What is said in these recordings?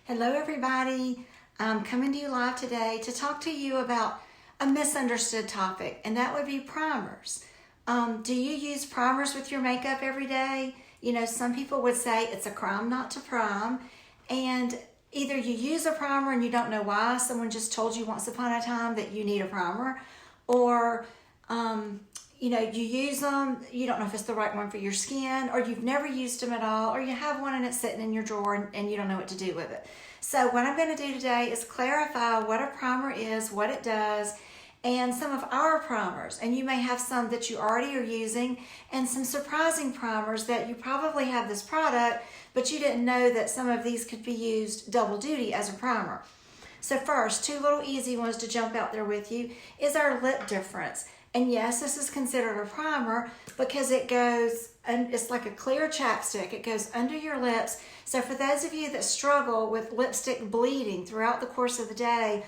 Hello everybody, I'm coming to you live today to talk to you about a misunderstood topic, and that would be primers. Do you use primers with your makeup every day? You know, some people would say it's a crime not to prime, and either you use a primer and you don't know why, someone just told you once upon a time that you need a primer, or you know, you use them, you don't know if it's the right one for your skin, or you've never used them at all, or you have one and it's sitting in your drawer and you don't know what to do with it. So what I'm going to do today is clarify what a primer is, what it does, and some of our primers. And you may have some that you already are using and some surprising primers that you probably have this product, but you didn't know that some of these could be used double duty as a primer. So first, two little easy ones to jump out there with you is our lip difference. And yes, this is considered a primer because it goes, and it's like a clear chapstick. It goes under your lips. So for those of you that struggle with lipstick bleeding throughout the course of the day,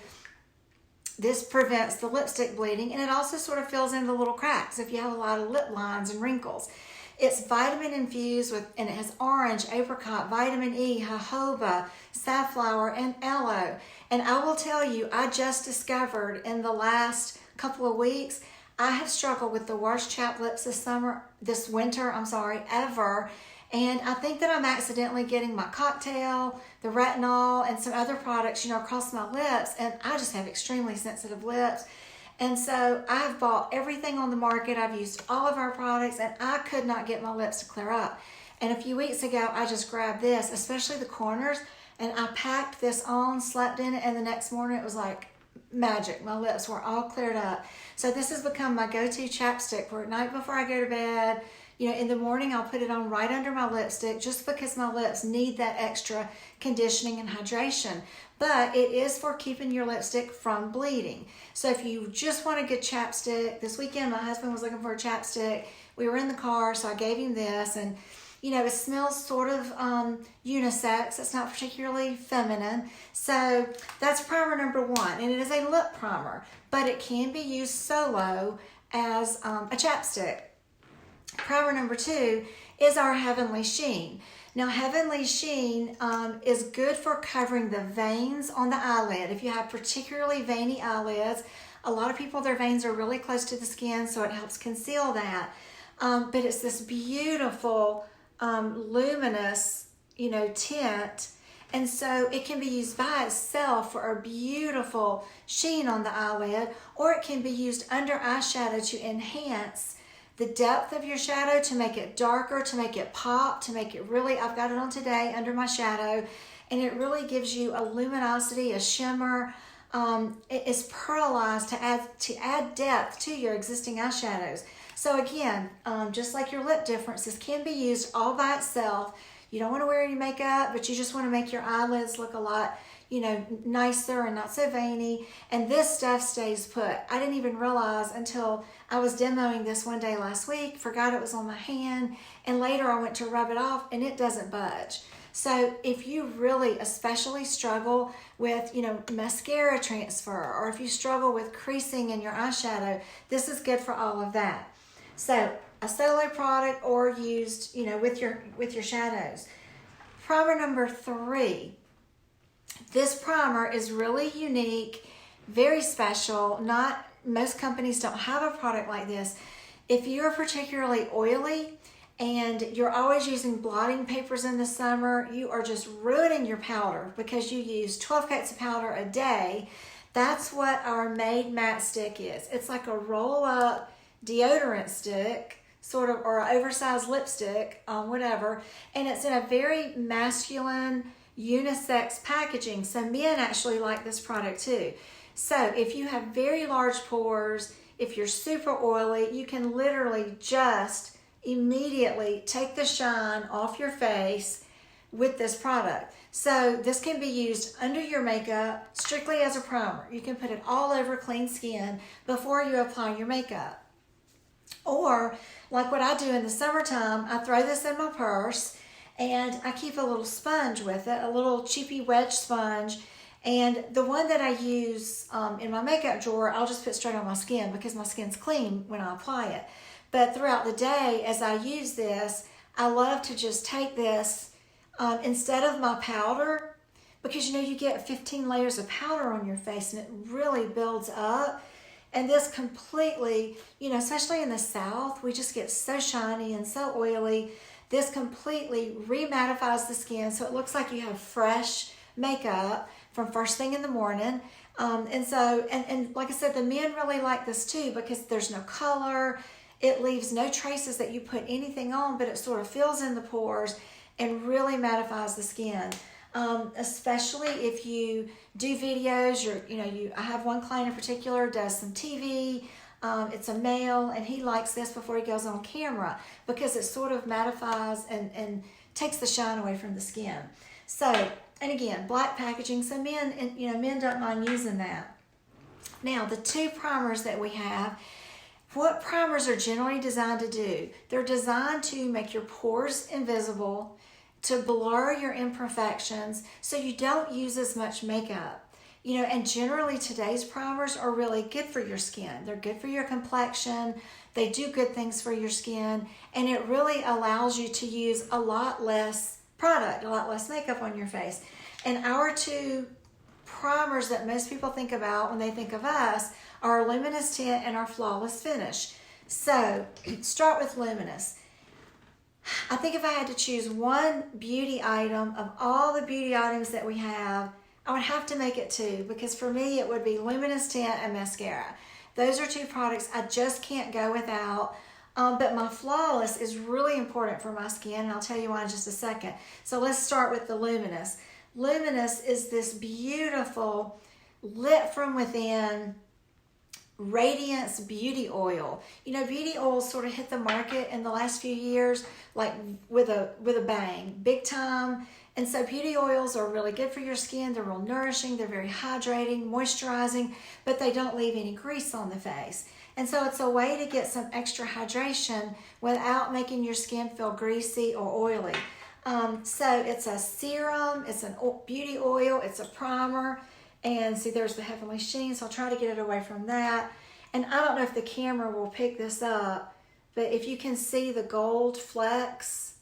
this prevents the lipstick bleeding, and it also sort of fills in the little cracks if you have a lot of lip lines and wrinkles. It's vitamin infused with, and it has orange, apricot, vitamin E, jojoba, safflower, and aloe. And I will tell you, I just discovered in the last couple of weeks, I have struggled with the worst chapped lips this winter, ever. And I think that I'm accidentally getting my cocktail, the retinol, and some other products, across my lips. And I just have extremely sensitive lips. And so I've bought everything on the market. I've used all of our products, and I could not get my lips to clear up. And a few weeks ago, I just grabbed this, especially the corners, and I packed this on, slept in it, and the next morning it was like magic. My lips were all cleared up. So this has become my go-to chapstick for at night before I go to bed. In the morning I'll put it on right under my lipstick just because my lips need that extra conditioning and hydration. But it is for keeping your lipstick from bleeding. So if you just want a good chapstick, this weekend my husband was looking for a chapstick. We were in the car, so I gave him this, and it smells sort of unisex. It's not particularly feminine. So that's primer number one, and it is a lip primer, but it can be used solo as a chapstick. Primer number two is our Heavenly Sheen. Now, Heavenly Sheen is good for covering the veins on the eyelid. If you have particularly veiny eyelids, a lot of people, their veins are really close to the skin, so it helps conceal that. But it's this beautiful luminous, tint. And so it can be used by itself for a beautiful sheen on the eyelid, or it can be used under eyeshadow to enhance the depth of your shadow, to make it darker, to make it pop, to make it really, I've got it on today under my shadow, and it really gives you a luminosity, a shimmer. It is pearlized to add depth to your existing eyeshadows. So again, just like your lip difference, this can be used all by itself. You don't want to wear any makeup, but you just want to make your eyelids look a lot, nicer and not so veiny. And this stuff stays put. I didn't even realize until I was demoing this one day last week, forgot it was on my hand, and later I went to rub it off and it doesn't budge. So if you really especially struggle with, mascara transfer, or if you struggle with creasing in your eyeshadow, this is good for all of that. So a solo product or used, with your shadows. Primer number three. This primer is really unique, very special. Not most companies don't have a product like this. If you're particularly oily and you're always using blotting papers in the summer, you are just ruining your powder because you use 12 coats of powder a day. That's what our Made Matte Stick is. It's like a roll-up deodorant stick, sort of, or an oversized lipstick, whatever. And it's in a very masculine, unisex packaging. So men actually like this product too. So if you have very large pores, if you're super oily, you can literally just immediately take the shine off your face with this product. So this can be used under your makeup strictly as a primer. You can put it all over clean skin before you apply your makeup. Or like what I do in the summertime, I throw this in my purse and I keep a little sponge with it, a little cheapy wedge sponge. And the one that I use in my makeup drawer, I'll just put straight on my skin because my skin's clean when I apply it. But throughout the day, as I use this, I love to just take this instead of my powder, because you get 15 layers of powder on your face and it really builds up. And this completely, especially in the South, we just get so shiny and so oily. This completely remattifies the skin so it looks like you have fresh makeup from first thing in the morning. And like I said, the men really like this too because there's no color. It leaves no traces that you put anything on, but it sort of fills in the pores and really mattifies the skin. Especially if you do videos, I have one client in particular does some TV. It's a male, and he likes this before he goes on camera because it sort of mattifies and takes the shine away from the skin. So, and again, black packaging, so men don't mind using that. Now, the two primers that we have, what primers are generally designed to do? They're designed to make your pores invisible, to blur your imperfections so you don't use as much makeup. And generally today's primers are really good for your skin. They're good for your complexion. They do good things for your skin, and it really allows you to use a lot less product, a lot less makeup on your face. And our two primers that most people think about when they think of us are our Luminous Tint and our Flawless Finish. So start with Luminous. I think if I had to choose one beauty item of all the beauty items that we have, I would have to make it two, because for me it would be Luminous Tint and mascara. Those are two products I just can't go without. But my Flawless is really important for my skin, and I'll tell you why in just a second. So let's start with the Luminous. Luminous is this beautiful, lit from within, Radiance beauty oil. Beauty oils sort of hit the market in the last few years like with a bang, big time. And so beauty oils are really good for your skin. They're real nourishing, they're very hydrating, moisturizing, but they don't leave any grease on the face. And so it's a way to get some extra hydration without making your skin feel greasy or oily. So it's a serum, it's a beauty oil, it's a primer. And see, there's the Heavenly Sheen, so I'll try to get it away from that. And I don't know if the camera will pick this up, but if you can see the gold flecks,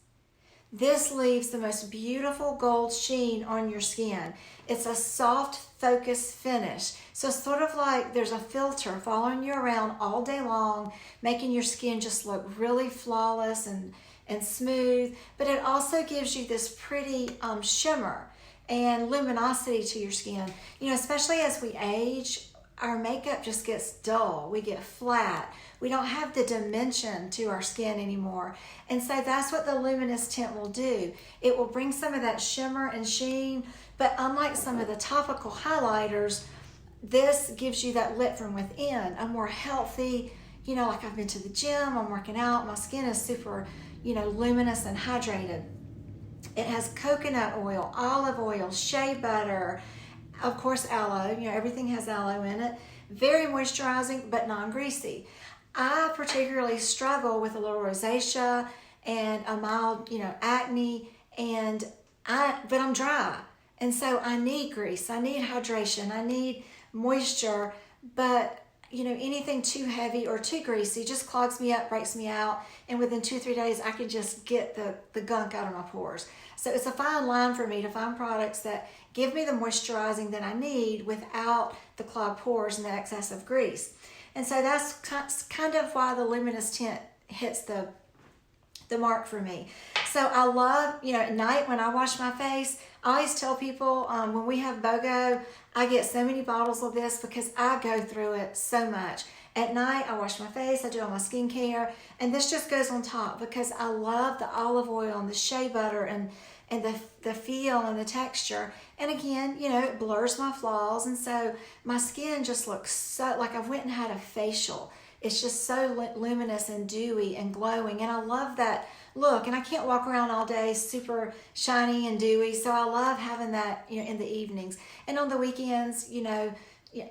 this leaves the most beautiful gold sheen on your skin. It's a soft, focused finish. So it's sort of like there's a filter following you around all day long, making your skin just look really flawless and smooth. But it also gives you this pretty shimmer and luminosity to your skin. Especially as we age, our makeup just gets dull. We get flat. We don't have the dimension to our skin anymore. And so that's what the Luminous Tint will do. It will bring some of that shimmer and sheen, but unlike some of the topical highlighters, this gives you that lit from within, a more healthy, like I've been to the gym, I'm working out, my skin is super, luminous and hydrated. It has coconut oil, olive oil, shea butter, of course aloe. Everything has aloe in it. Very moisturizing, but non-greasy. I particularly struggle with a little rosacea and a mild, acne, but I'm dry. And so I need grease, I need hydration, I need moisture, but anything too heavy or too greasy just clogs me up, breaks me out, and within 2-3 days I can just get the gunk out of my pores. So it's a fine line for me to find products that give me the moisturizing that I need without the clogged pores and the excess of grease. And so that's kind of why the Luminous Tint hits the mark for me. So I love, at night when I wash my face, I always tell people when we have BOGO, I get so many bottles of this because I go through it so much. At night, I wash my face, I do all my skincare, and this just goes on top because I love the olive oil and the shea butter and the feel and the texture. And again, it blurs my flaws, and so my skin just looks so, like I've went and had a facial. It's just so luminous and dewy and glowing, and I love that look. And I can't walk around all day super shiny and dewy, so I love having that in the evenings. And on the weekends,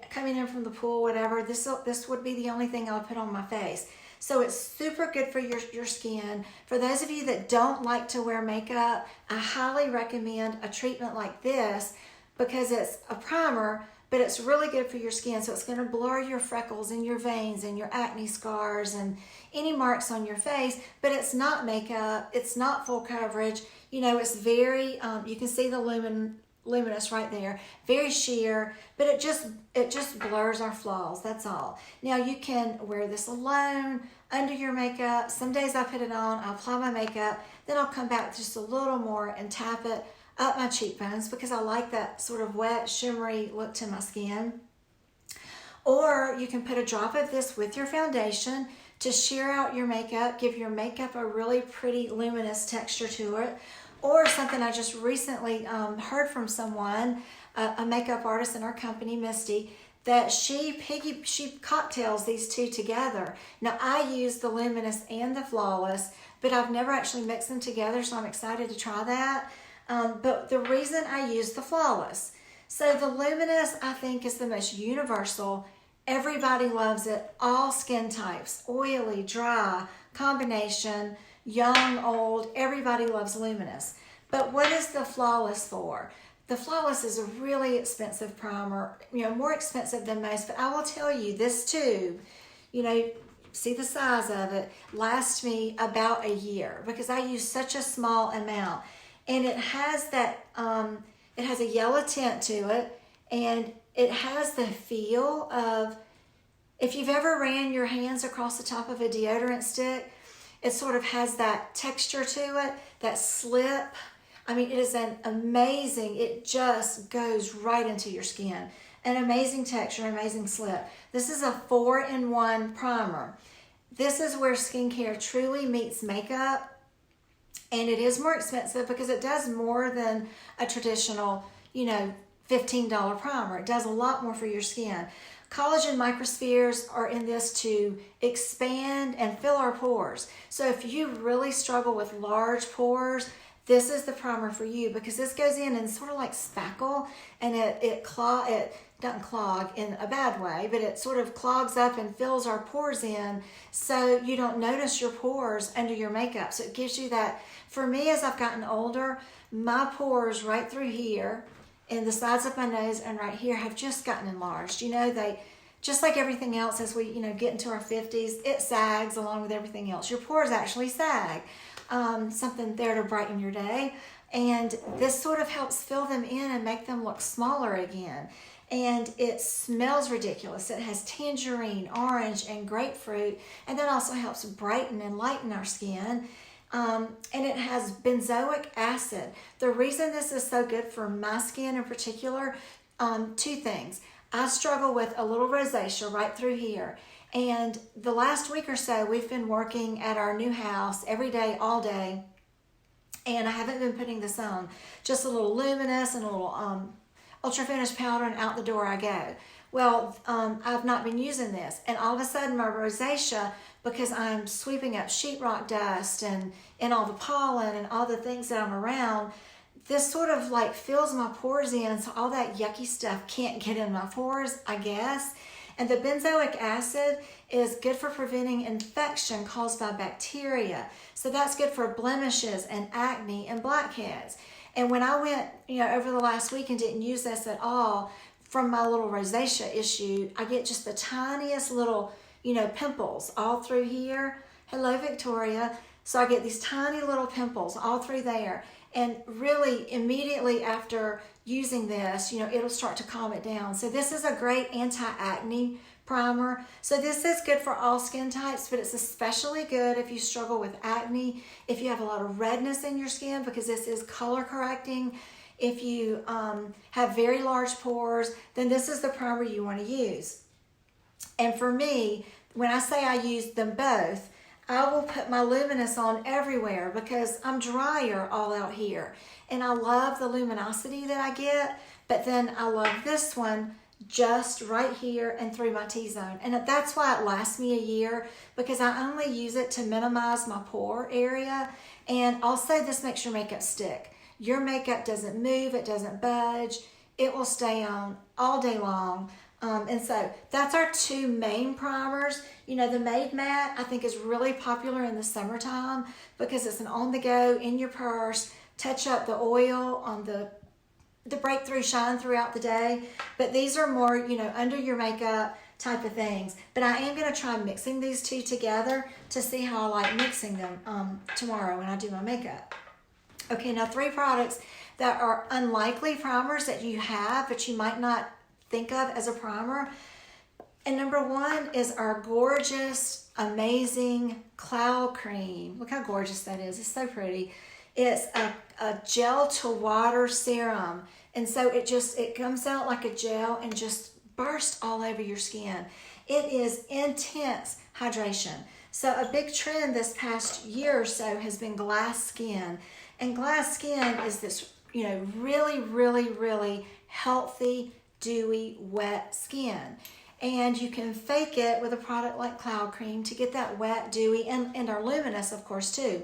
coming in from the pool, whatever, this would be the only thing I would put on my face. So it's super good for your skin. For those of you that don't like to wear makeup, I highly recommend a treatment like this because it's a primer, but it's really good for your skin. So it's going to blur your freckles and your veins and your acne scars and any marks on your face, but it's not makeup. It's not full coverage. It's very, you can see the luminous right there, very sheer, but it just blurs our flaws, that's all. Now you can wear this alone, under your makeup. Some days I put it on, I apply my makeup, then I'll come back just a little more and tap it up my cheekbones because I like that sort of wet, shimmery look to my skin. Or you can put a drop of this with your foundation to sheer out your makeup, give your makeup a really pretty luminous texture to it. Or something I just recently heard from someone, a makeup artist in our company, Misty, that she cocktails these two together. Now I use the luminous and the flawless, but I've never actually mixed them together, so I'm excited to try that. But the reason I use the flawless, so the luminous I think is the most universal. Everybody loves it, all skin types, oily, dry, combination, young, old, everybody loves luminous. But what is the flawless for? The flawless is a really expensive primer, more expensive than most, but I will tell you, this tube, see the size of it, lasts me about a year because I use such a small amount. And it has that, it has a yellow tint to it, and it has the feel of, if you've ever ran your hands across the top of a deodorant stick, it sort of has that texture to it, that slip. I mean, it is an amazing, it just goes right into your skin. An amazing texture, amazing slip. This is a 4-in-1 primer. This is where skincare truly meets makeup. And it is more expensive because it does more than a traditional, $15 primer. It does a lot more for your skin. Collagen microspheres are in this to expand and fill our pores. So if you really struggle with large pores, this is the primer for you because this goes in and sort of like spackle, and it doesn't clog in a bad way, but it sort of clogs up and fills our pores in so you don't notice your pores under your makeup. So it gives you that. For me, as I've gotten older, my pores right through here and the sides of my nose and right here have just gotten enlarged. They, just like everything else, as we, get into our 50s, it sags along with everything else. Your pores actually sag. Something there to brighten your day. And this sort of helps fill them in and make them look smaller again. And it smells ridiculous. It has tangerine, orange, and grapefruit. And that also helps brighten and lighten our skin. And it has benzoic acid. The reason this is so good for my skin in particular, two things. I struggle with a little rosacea right through here. And the last week or so, we've been working at our new house every day, all day. And I haven't been putting this on. Just a little luminous and a little ultra finish powder, and out the door I go. Well, I've not been using this. And all of a sudden, my rosacea, because I'm sweeping up sheetrock dust and all the pollen and all the things that I'm around, this sort of like fills my pores in, so all that yucky stuff can't get in my pores, I guess. And the benzoic acid is good for preventing infection caused by bacteria. So that's good for blemishes and acne and blackheads. And when I went, over the last week and didn't use this at all, from my little rosacea issue, I get just the tiniest little, pimples all through here. Hello, Victoria. So I get these tiny little pimples all through there. And really, immediately after using this, it'll start to calm it down. So this is a great anti-acne primer. So this is good for all skin types, but it's especially good if you struggle with acne, if you have a lot of redness in your skin, because this is color correcting. If you have very large pores, then this is the primer you want to use. And for me, when I say I use them both, I will put my luminous on everywhere because I'm drier all out here. And I love the luminosity that I get, but then I love this one just right here and through my T-zone. And that's why it lasts me a year, because I only use it to minimize my pore area. And also this makes your makeup stick. Your makeup doesn't move, it doesn't budge. It will stay on all day long. And so that's our two main primers. The Made Matte I think is really popular in the summertime because it's an on-the-go, in your purse, touch up the oil on the breakthrough shine throughout the day. But these are more, under your makeup type of things. But I am going to try mixing these two together to see how I like mixing them tomorrow when I do my makeup. Okay, now 3 products that are unlikely primers that you have, but you might not think of as a primer. And number one is our gorgeous, amazing cloud cream. Look how gorgeous that is. It's so pretty. It's a gel to water serum. And so it comes out like a gel and just bursts all over your skin. It is intense hydration. So a big trend this past year or so has been glass skin. And glass skin is this, really, really, really healthy, dewy, wet skin. And you can fake it with a product like Cloud Cream to get that wet, dewy, and our Luminous, of course, too.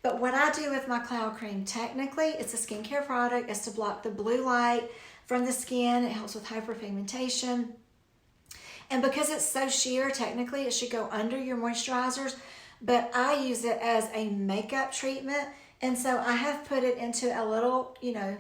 But what I do with my Cloud Cream, technically, it's a skincare product. It's to block the blue light from the skin. It helps with hyperpigmentation. And because it's so sheer, technically, it should go under your moisturizers. But I use it as a makeup treatment. And so I have put it into a little,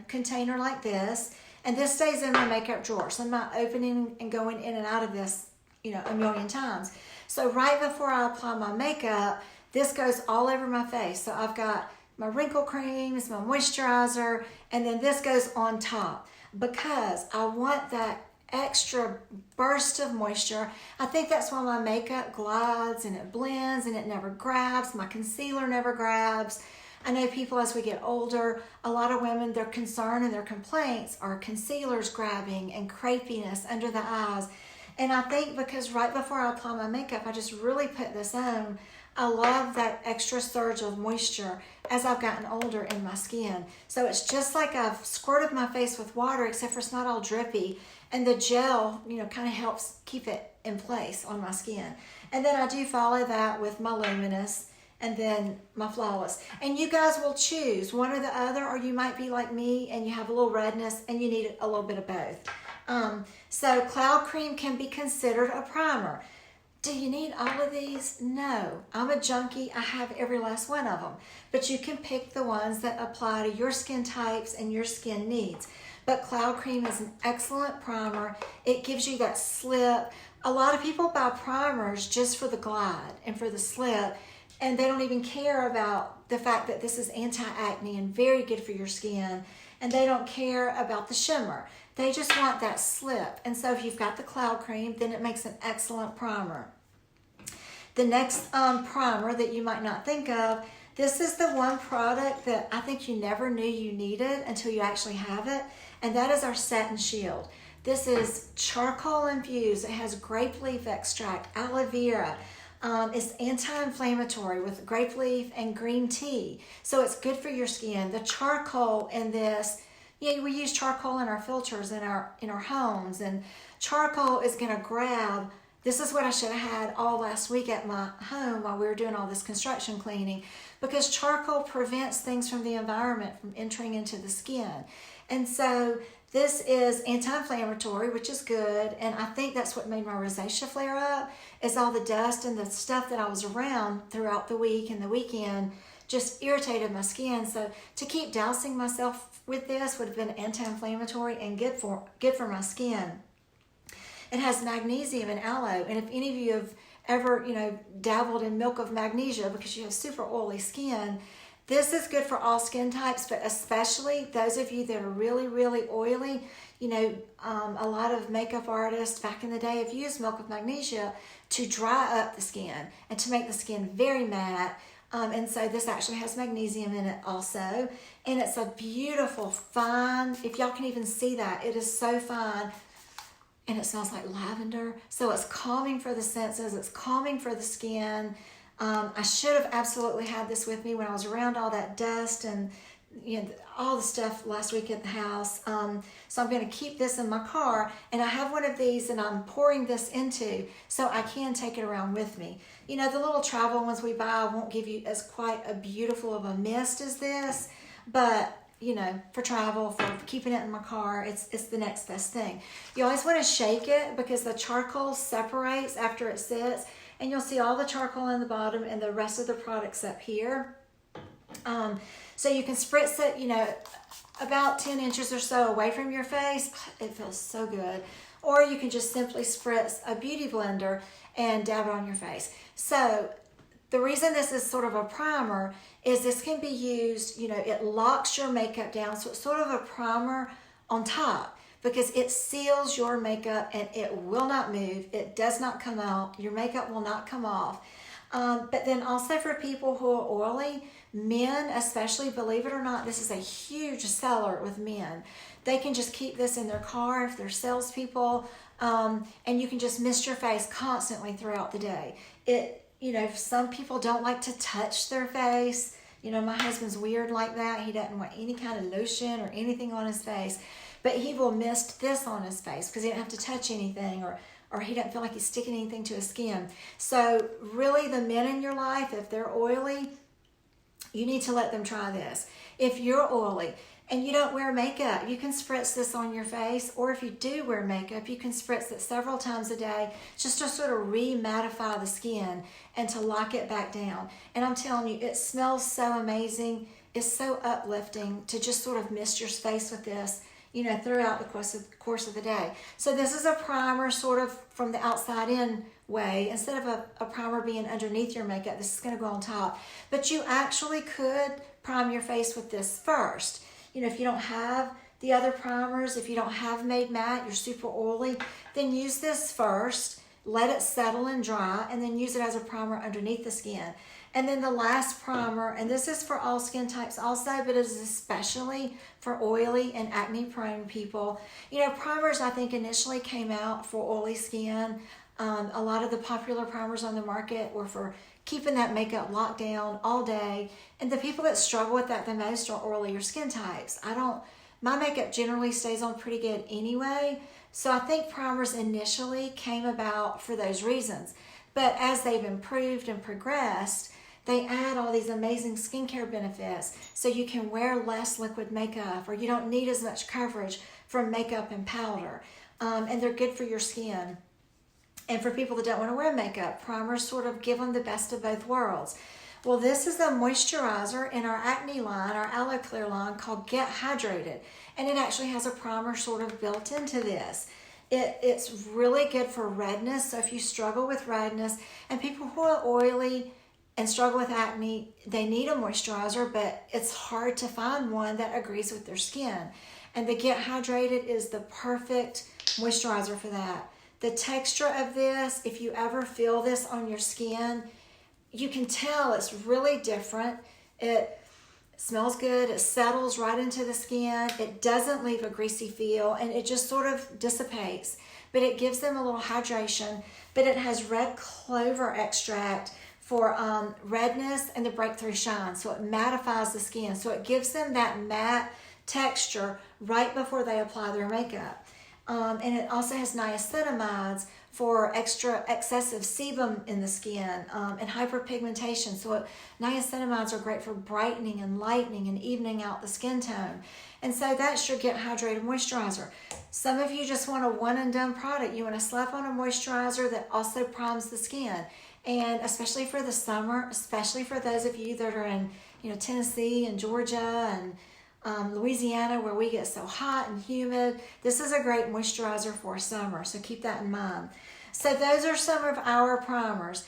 container like this. And this stays in my makeup drawer. So I'm not opening and going in and out of this, a million times. So right before I apply my makeup, this goes all over my face. So I've got my wrinkle creams, my moisturizer, and then this goes on top because I want that extra burst of moisture. I think that's why my makeup glides and it blends and it never grabs. My concealer never grabs. I know people, as we get older, a lot of women, their concern and their complaints are concealers grabbing and crepiness under the eyes. And I think because right before I apply my makeup, I just really put this on. I love that extra surge of moisture as I've gotten older in my skin. So it's just like I've squirted my face with water, except for it's not all drippy. And the gel, kind of helps keep it in place on my skin. And then I do follow that with my Luminous and then my Flawless. And you guys will choose one or the other, or you might be like me and you have a little redness and you need a little bit of both. So Cloud Cream can be considered a primer. Do you need all of these? No. I'm a junkie. I have every last one of them. But you can pick the ones that apply to your skin types and your skin needs. But Cloud Cream is an excellent primer. It gives you that slip. A lot of people buy primers just for the glide and for the slip, and they don't even care about the fact that this is anti-acne and very good for your skin, and they don't care about the shimmer. They just want that slip. And so if you've got the Cloud Cream, then it makes an excellent primer. The next primer that you might not think of, this is the one product that I think you never knew you needed until you actually have it, and that is our Satin Shield. This is charcoal infused. It has grape leaf extract, aloe vera. It's anti-inflammatory with grape leaf and green tea. So it's good for your skin. The charcoal in this, we use charcoal in our filters in our homes, and charcoal is going to grab. This is what I should have had all last week at my home while we were doing all this construction cleaning, because charcoal prevents things from the environment from entering into the skin. And so this is anti-inflammatory, which is good, and I think that's what made my rosacea flare up, is all the dust and the stuff that I was around throughout the week and the weekend just irritated my skin. So to keep dousing myself with this would have been anti-inflammatory and good for my skin. It has magnesium and aloe, and if any of you have ever, dabbled in milk of magnesia because you have super oily skin, this is good for all skin types, but especially those of you that are really, really oily. A lot of makeup artists back in the day have used milk of magnesia to dry up the skin and to make the skin very matte. And so this actually has magnesium in it also. And it's a beautiful, fine, if y'all can even see that, it is so fine. And it smells like lavender. So it's calming for the senses. It's calming for the skin. I should have absolutely had this with me when I was around all that dust and all the stuff last week at the house. So I'm going to keep this in my car, and I have one of these and I'm pouring this into so I can take it around with me. The little travel ones we buy won't give you as quite a beautiful of a mist as this, but for travel, for keeping it in my car, it's the next best thing. You always want to shake it because the charcoal separates after it sits, and you'll see all the charcoal in the bottom and the rest of the products up here. So you can spritz it, about 10 inches or so away from your face. It feels so good. Or you can just simply spritz a beauty blender and dab it on your face. So the reason this is sort of a primer is this can be used, it locks your makeup down. So it's sort of a primer on top because it seals your makeup and it will not move. It does not come out. Your makeup will not come off. But then also for people who are oily, men especially, believe it or not, this is a huge seller with men. They can just keep this in their car if they're salespeople, and you can just mist your face constantly throughout the day. Some people don't like to touch their face. My husband's weird like that. He doesn't want any kind of lotion or anything on his face, but he will mist this on his face because he doesn't have to touch anything, or he doesn't feel like he's sticking anything to his skin. So really, the men in your life, if they're oily, you need to let them try this. If you're oily and you don't wear makeup, you can spritz this on your face, or if you do wear makeup, you can spritz it several times a day just to sort of re-mattify the skin and to lock it back down. And I'm telling you, it smells so amazing. It's so uplifting to just sort of mist your face with this, throughout the course of the day. So this is a primer sort of from the outside in way. Instead of a primer being underneath your makeup, this is going to go on top. But you actually could prime your face with this first. If you don't have the other primers, if you don't have Made Matte, you're super oily, then use this first, let it settle and dry, and then use it as a primer underneath the skin. And then the last primer, and this is for all skin types also, but it is especially for oily and acne prone people. Primers I think initially came out for oily skin. A lot of the popular primers on the market were for keeping that makeup locked down all day. And the people that struggle with that the most are oilier skin types. My makeup generally stays on pretty good anyway. So I think primers initially came about for those reasons. But as they've improved and progressed, they add all these amazing skincare benefits so you can wear less liquid makeup, or you don't need as much coverage from makeup and powder. And they're good for your skin. And for people that don't want to wear makeup, primers sort of give them the best of both worlds. Well, this is a moisturizer in our acne line, our Aloe Clear line, called Get Hydrated. And it actually has a primer sort of built into this. It's really good for redness. So if you struggle with redness, and people who are oily and struggle with acne, they need a moisturizer, but it's hard to find one that agrees with their skin. And the Get Hydrated is the perfect moisturizer for that. The texture of this, if you ever feel this on your skin, you can tell it's really different. It smells good. It settles right into the skin. It doesn't leave a greasy feel, and it just sort of dissipates. But it gives them a little hydration. But it has red clover extract for redness and the breakthrough shine. So it mattifies the skin. So it gives them that matte texture right before they apply their makeup. And it also has niacinamides for excessive sebum in the skin and hyperpigmentation. So niacinamides are great for brightening and lightening and evening out the skin tone. And so that's your Get Hydrated moisturizer. Some of you just want a one and done product. You want to slap on a moisturizer that also primes the skin. And especially for the summer, especially for those of you that are in Tennessee and Georgia and Louisiana, where we get so hot and humid, this is a great moisturizer for summer, so keep that in mind. So those are some of our primers.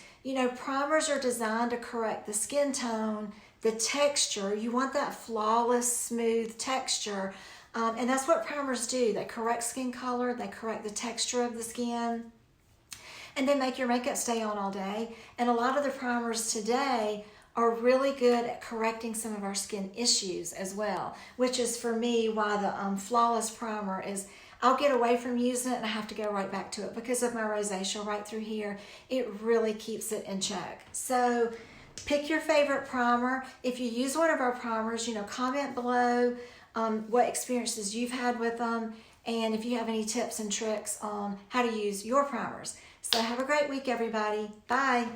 Primers are designed to correct the skin tone, the texture. You want that flawless, smooth texture, and that's what primers do. They correct skin color, they correct the texture of the skin, and they make your makeup stay on all day. And a lot of the primers today are really good at correcting some of our skin issues as well, which is for me why the Flawless Primer is, I'll get away from using it and I have to go right back to it because of my rosacea right through here. It really keeps it in check. So pick your favorite primer. If you use one of our primers, comment below what experiences you've had with them, and if you have any tips and tricks on how to use your primers. So have a great week, everybody. Bye.